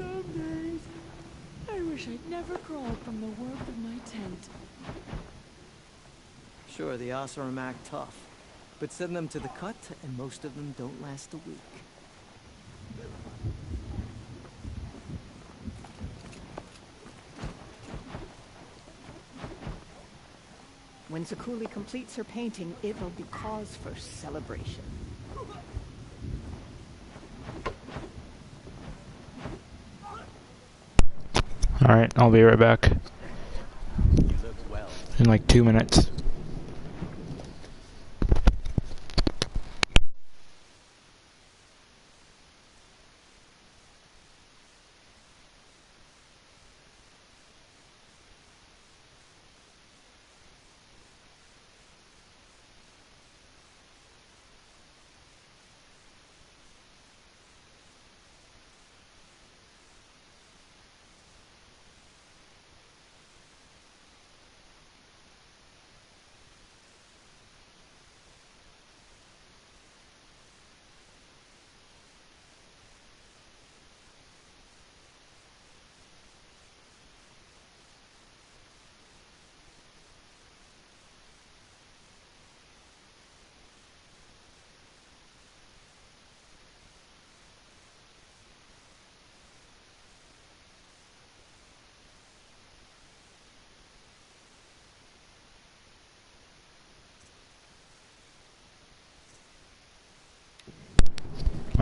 Some days, I wish I'd never crawled from the warmth of my tent. Sure, the Oseram act tough, but send them to the cut, and most of them don't last a week. When Zakuli completes her painting, it will be cause for celebration. Alright, I'll be right back. In like 2 minutes.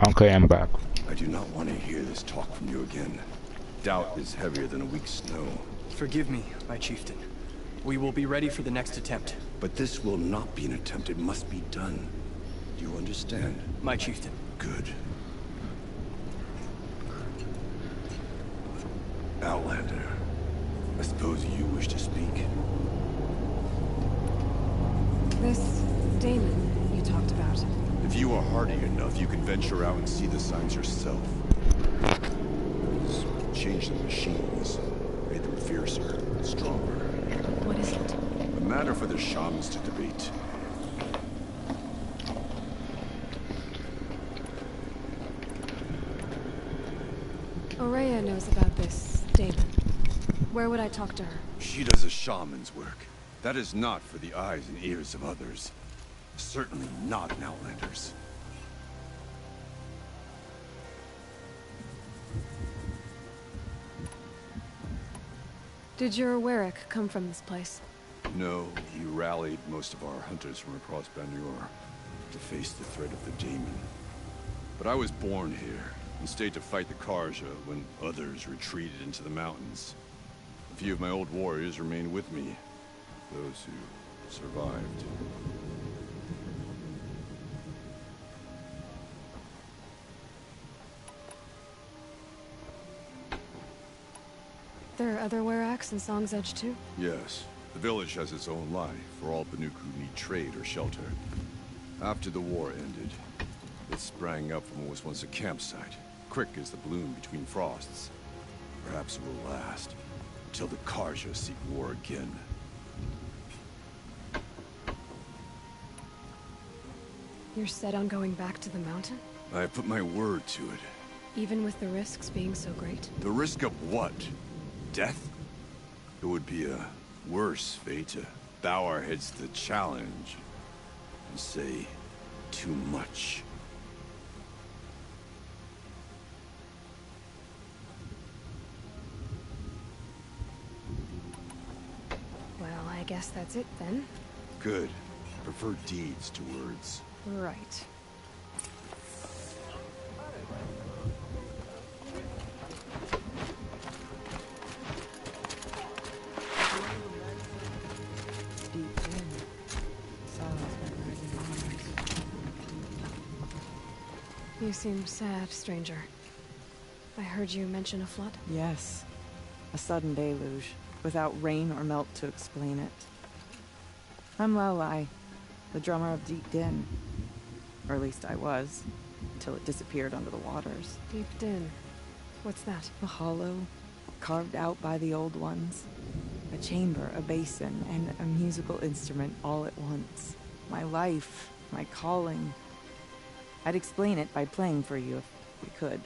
Okay, I'm back. I do not want to hear this talk from you again. Doubt is heavier than a week's snow. Forgive me, my chieftain. We will be ready for the next attempt. But this will not be an attempt. It must be done. Do you understand? My chieftain. Good. Outlander, I suppose you wish to speak. This Damon you talked about. If you are hardy enough, you can venture out and see the signs yourself. Change the machines. Made them fiercer, stronger. What is it? A matter for the shamans to debate. Ourea knows about this Damon. Where would I talk to her? She does a shaman's work. That is not for the eyes and ears of others. Certainly not an Outlander's. Did your Warwick come from this place? No, he rallied most of our hunters from across Banur to face the threat of the Daemon. But I was born here and stayed to fight the Karja when others retreated into the mountains. A few of my old warriors remained with me, those who survived. There are other Warracks in Song's Edge too? Yes. The village has its own life, for all Banuk who need trade or shelter. After the war ended, it sprang up from what was once a campsite, quick as the bloom between frosts. Perhaps it will last, until the Karja seek war again. You're set on going back to the mountain? I have put my word to it. Even with the risks being so great? The risk of what? Death? It would be a worse fate to bow our heads to the challenge and say too much. Well, I guess that's it then. Good. Prefer deeds to words. Right. You seem sad, stranger. I heard you mention a flood? Yes. A sudden deluge, without rain or melt to explain it. I'm Lelai, the drummer of Deep Din. Or at least I was, until it disappeared under the waters. Deep Din. What's that? A hollow, carved out by the old ones. A chamber, a basin, and a musical instrument all at once. My life, my calling. I'd explain it by playing for you if we could.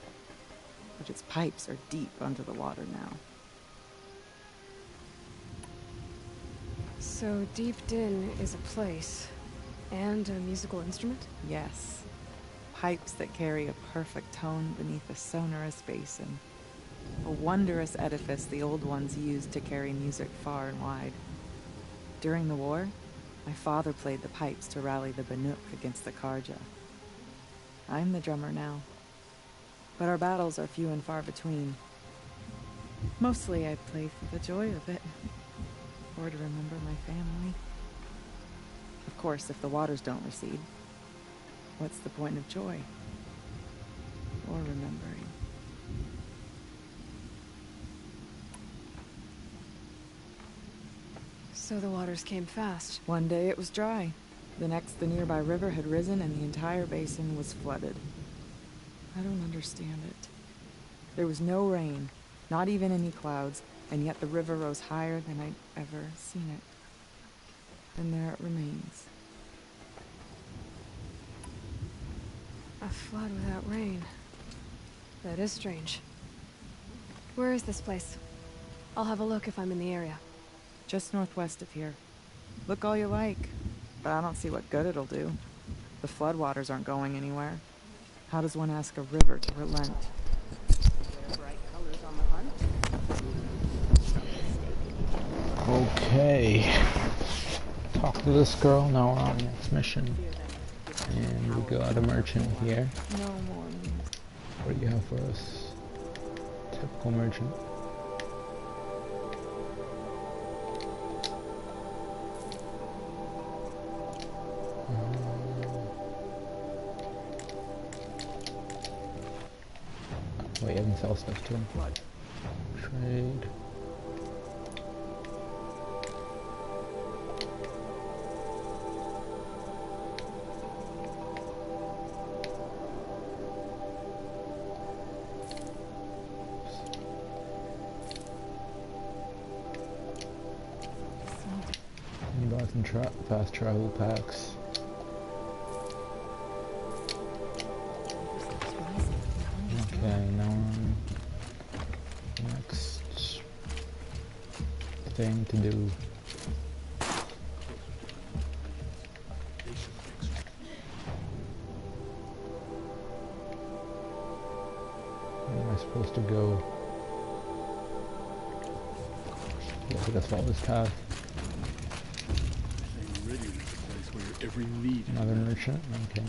but its pipes are deep under the water now. So Deep Din is a place, and a musical instrument? Yes. Pipes that carry a perfect tone beneath a sonorous basin. A wondrous edifice the old ones used to carry music far and wide. During the war, my father played the pipes to rally the Banuk against the Karja. I'm the drummer now, but our battles are few and far between. Mostly I play for the joy of it, or to remember my family. Of course, if the waters don't recede, what's the point of joy? Or remembering? So the waters came fast. One day it was dry. The next, the nearby river had risen and the entire basin was flooded. I don't understand it. There was no rain, not even any clouds, and yet the river rose higher than I'd ever seen it. And there it remains. A flood without rain. That is strange. Where is this place? I'll have a look if I'm in the area. Just northwest of here. Look all you like, but I don't see what good it'll do. The floodwaters aren't going anywhere. How does one ask a river to relent? Okay. Talk to this girl. Now we're on the next mission. And we got a merchant here. No more news. What do you have for us? Typical merchant. Wait, I can sell stuff too. Trade. And bought some fast travel packs. Okay, now we're on the next thing to do. Where am I supposed to go? Yeah, I guess follow this path. Another merchant? Okay.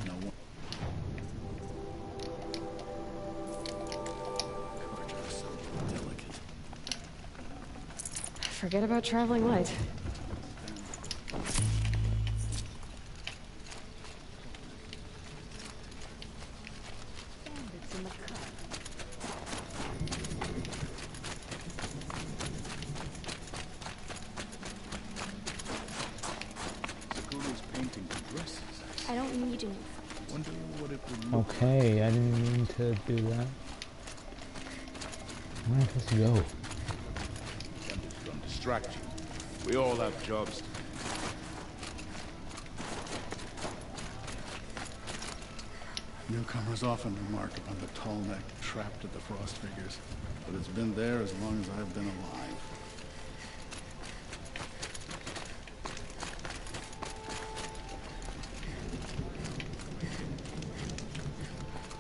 Forget about traveling light. I don't need any. Wonder what it would look Okay, I didn't mean to do that. Where am I supposed to go? like. I'm just gonna distract you. We all have jobs to do. Newcomers often remark upon the tall neck trapped at the frost figures, but it's been there as long as I've been alive.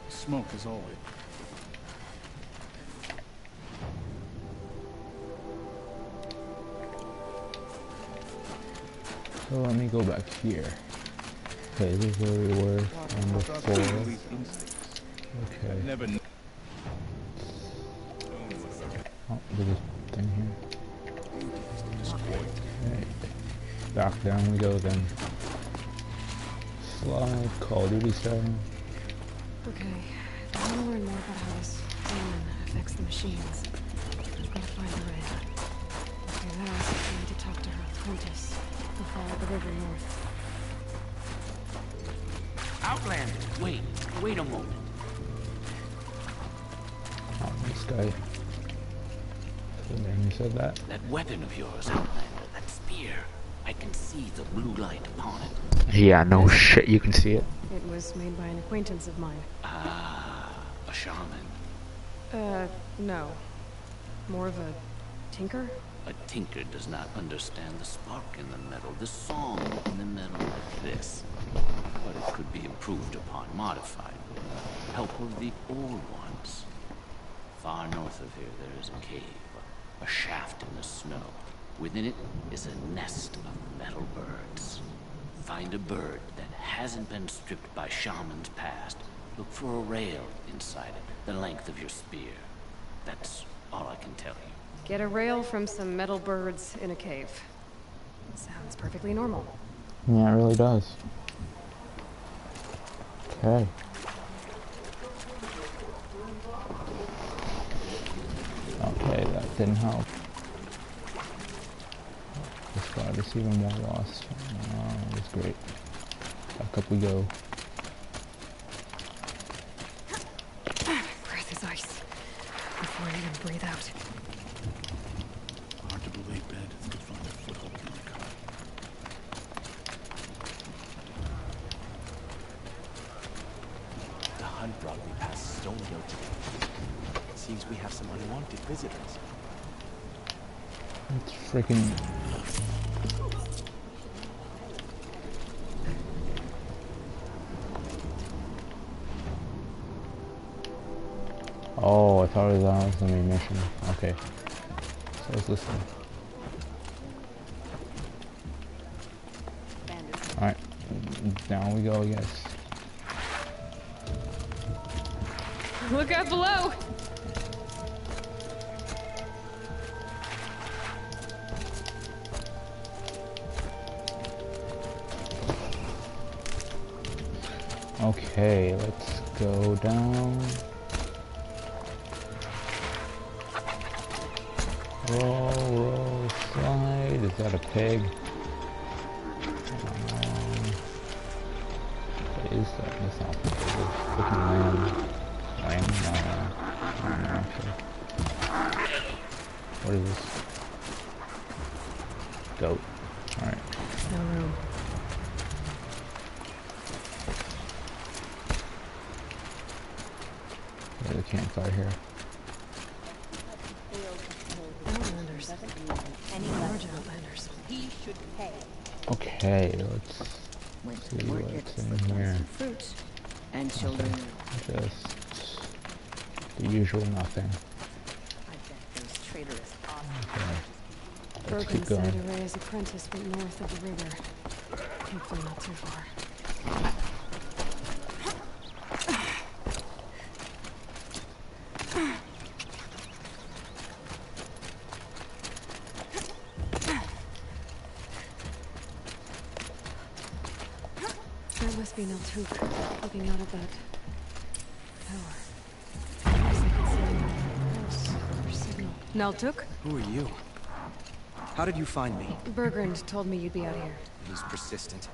Smoke as always. So let me go back here. Okay, this is where we were on before. Okay. Never kn- Oh, there's this thing here. Right. Back down we go then. Slide, Call of Duty style. Okay, I want to learn more about how this demon affects the machines. I've got to find Araya. After that, I need to talk to her apprentice. We'll follow the river north. Outlander, wait a moment. Oh, this guy. The man who said that. That weapon of yours, Outlander, that spear. I can see the blue light upon it. Yeah, no shit, you can see it. It was made by an acquaintance of mine. Ah, a shaman. No. More of a tinker? A tinker does not understand the spark in the metal, the song in the metal like this. But it could be improved upon, modified with the help of the old ones. Far north of here there is a cave, a shaft in the snow. Within it is a nest of metal birds. Find a bird that hasn't been stripped by shamans past. Look for a rail inside it, the length of your spear. That's all I can tell you. Get a rail from some metal birds in a cave. Sounds perfectly normal. Yeah, it really does. Okay. Okay, that didn't help. This spot is even more lost. Oh, it was great. Back up we go. Breath is ice. Before I even breathe out. Hard to believe bandits could find a foothold in the car. The hunt brought me past Stonehill today. Seems we have some unwanted visitors. It's freaking... Oh, I thought it was the main mission. Okay. So I was listening. Alright. Down we go, I guess. Look out below! Okay, let's go down. Roll, roll, slide. Is that a pig? What is that? That's not a pig. It's freaking lamb. Lamb? No, I don't know actually. What is this? Goat. Alright. No room. There's a campfire here. Outlanders. Large outlanders. Okay, let's see what's in here. Fruits and children. Okay, just the usual nothing. Okay, let's keep Bergen said going. Araya's apprentice went north of the river. Hopefully not too far. That must be Naltuk, looking out of that tower. I guess I can see a pulse or signal. Naltuk? Who are you? How did you find me? Bergrand told me you'd be out here. He's persistent.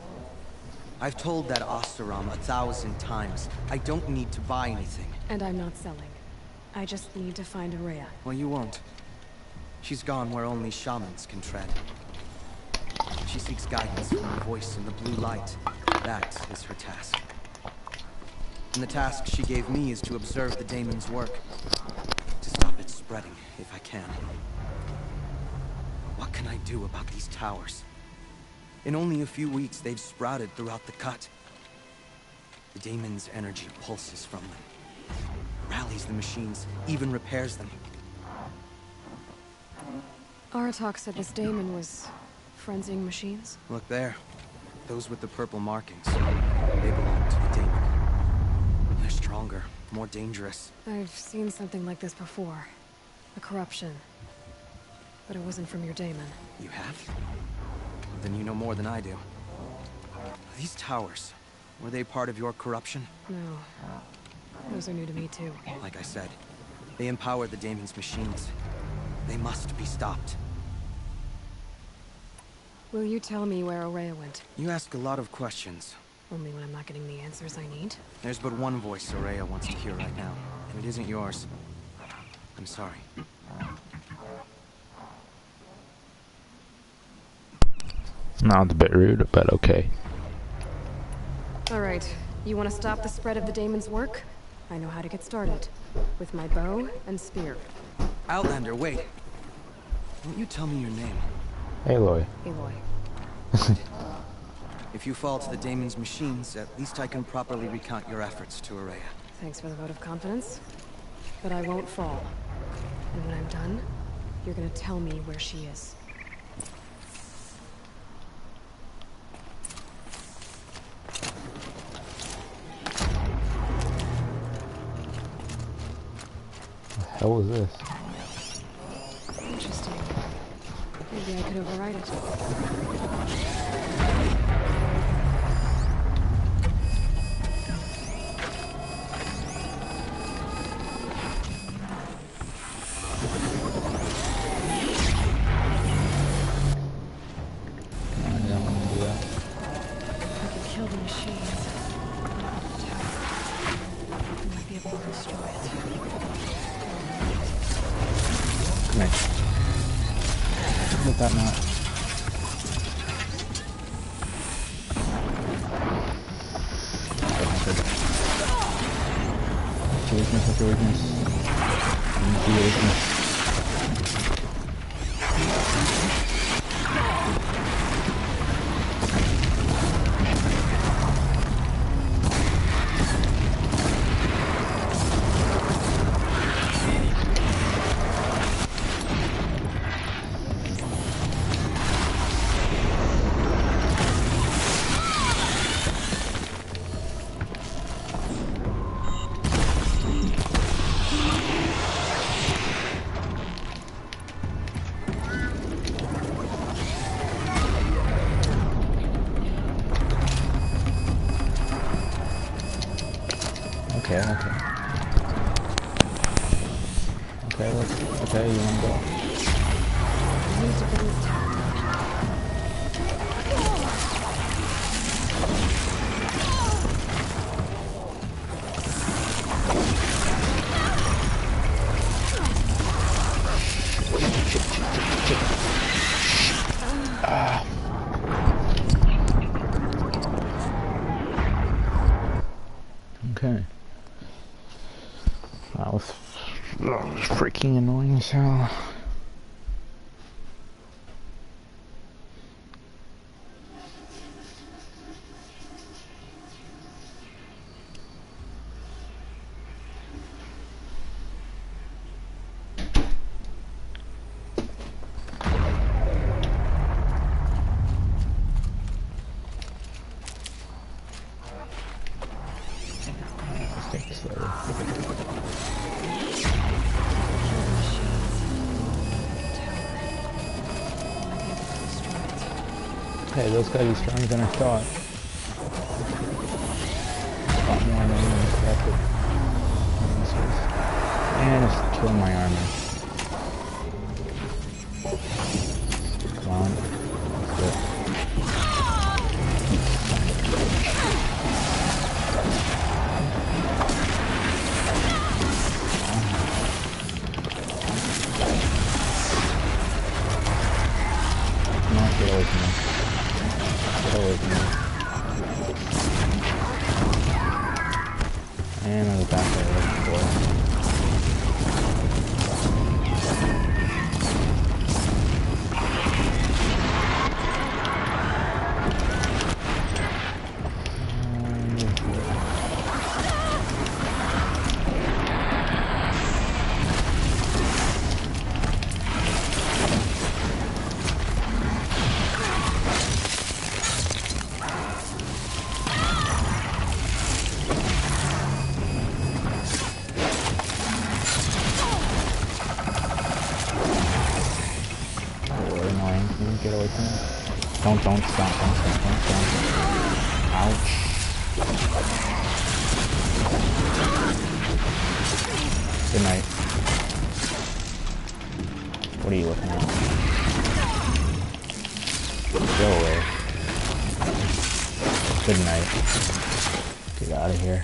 I've told that Oseram 1,000 times. I don't need to buy anything. And I'm not selling. I just need to find Araya. Well, you won't. She's gone where only shamans can tread. She seeks guidance from the voice in the blue light. That is her task. And the task she gave me is to observe the daemon's work. To stop it spreading, if I can. What can I do about these towers? In only a few weeks, they've sprouted throughout the cut. The daemon's energy pulses from them. Rallies the machines, even repairs them. Aratak said this daemon was frenzying machines. Look there. Those with the purple markings. They belong to the daemon. They're stronger, more dangerous. I've seen something like this before. A corruption. But it wasn't from your daemon. You have? Then you know more than I do. These towers, were they part of your corruption? No. Those are new to me too. Like I said, they empower the daemon's machines. They must be stopped. Will you tell me where Araya went? You ask a lot of questions. Only when I'm not getting the answers I need. There's but one voice Araya wants to hear right now, and it isn't yours. I'm sorry. Now it's a bit rude, but okay. Alright. You want to stop the spread of the daemon's work? I know how to get started. With my bow and spear. Outlander, wait. Won't you tell me your name? Aloy. Aloy. If you fall to the Daemon's machines, at least I can properly recount your efforts to Ourea. Thanks for the vote of confidence. But I won't fall. And when I'm done, you're gonna tell me where she is. What the hell was this? Interesting. Maybe I could override it. That not. What's your weakness? Okay, you wanna go? Okay. That was freaking annoying as hell. Let's take this slowly. Hey, those guys are stronger than I thought. A lot more than I expected. And it's killing my armor. Come on. Let's go. Come on, get away from me. And on the back there, looking for get away from me. Don't stop. Ouch. Good night. What are you looking at? Go away. Good night. Get out of here.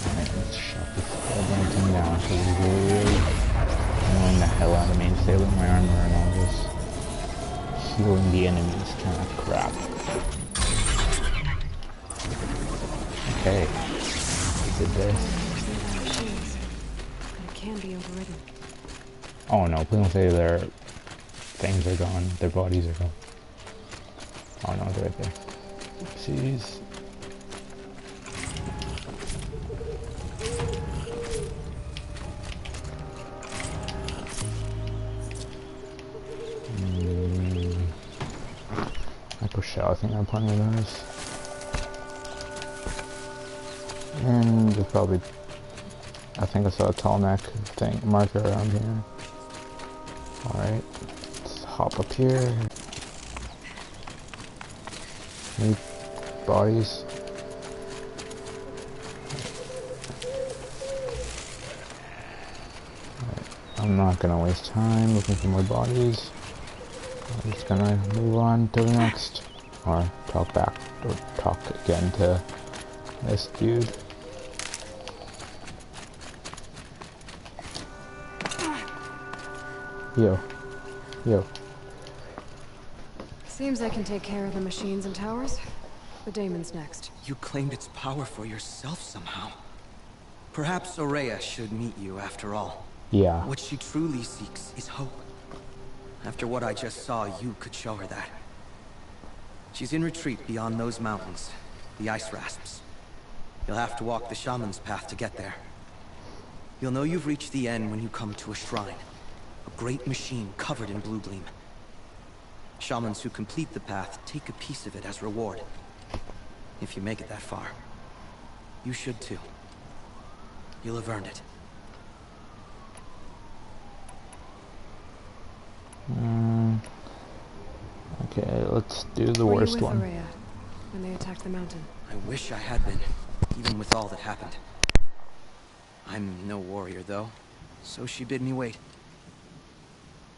Alright, let's shut this goddamn thing down. So it's really annoying the hell out of me. Disabling my armor and all this. Healing the enemies kind of crap. Okay. Did this. can be overridden. Oh no, please don't say their things are gone, their bodies are gone. Oh no, they're right there. Oopsies. Echo Shell, I think I'm playing with those. And there's probably, I think I saw a tall neck thing marker around here. Alright, let's hop up here. Need bodies. Right. I'm not gonna waste time looking for more bodies. I'm just gonna move on to the next, or talk again to this dude. Yo. Seems I can take care of the machines and towers. The Daemon's next. You claimed its power for yourself somehow. Perhaps Ourea should meet you after all. Yeah. What she truly seeks is hope. After what I just saw, you could show her that. She's in retreat beyond those mountains, the Ice Rasps. You'll have to walk the Shaman's path to get there. You'll know you've reached the end when you come to a shrine. A great machine covered in blue gleam. Shamans who complete the path take a piece of it as reward. If you make it that far, you should too. You'll have earned it. Okay, let's do the worst one. Were you with Ourea when they attacked the mountain? I wish I had been, even with all that happened. I'm no warrior, though, so she bid me wait.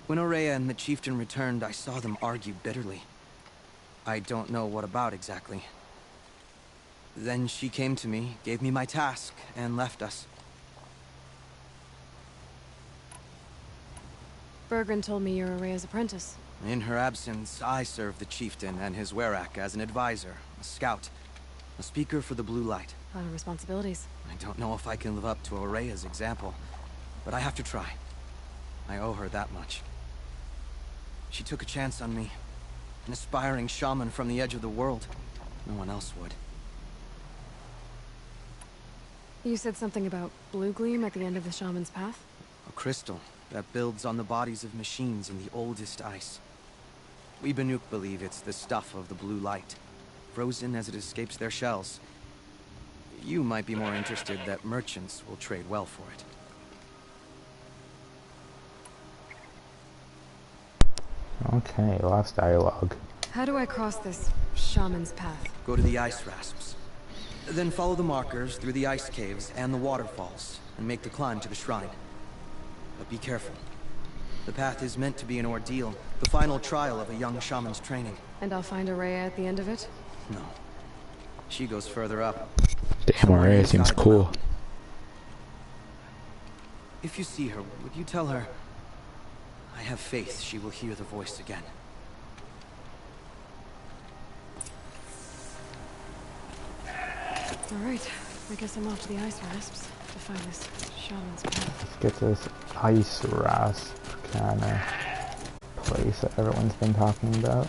When Ourea and the chieftain returned, I saw them argue bitterly. I don't know what about exactly. Then she came to me, gave me my task, and left us. Bergren told me you're Ourea's apprentice. In her absence, I served the chieftain and his Werak as an advisor, a scout, a speaker for the Blue Light. A lot of responsibilities. I don't know if I can live up to Ourea's example, but I have to try. I owe her that much. She took a chance on me, an aspiring shaman from the edge of the world. No one else would. You said something about blue gleam at the end of the Shaman's path? A crystal that builds on the bodies of machines in the oldest ice. We Banuk believe it's the stuff of the Blue Light, frozen as it escapes their shells. You might be more interested that merchants will trade well for it. Okay, last dialogue. How do I cross this Shaman's path? Go to the Ice Rasps. Then follow the markers through the ice caves and the waterfalls, and make the climb to the shrine. But be careful. The path is meant to be an ordeal, the final trial of a young shaman's training. And I'll find Ourea at the end of it? No. She goes further up. Damn, Ourea seems cool. If you see her, would you tell her, I have faith she will hear the voice again. Alright, I guess I'm off to the Ice Rasps to find this Shaman's path. Let's get this Ice Rasp kind of place that everyone's been talking about.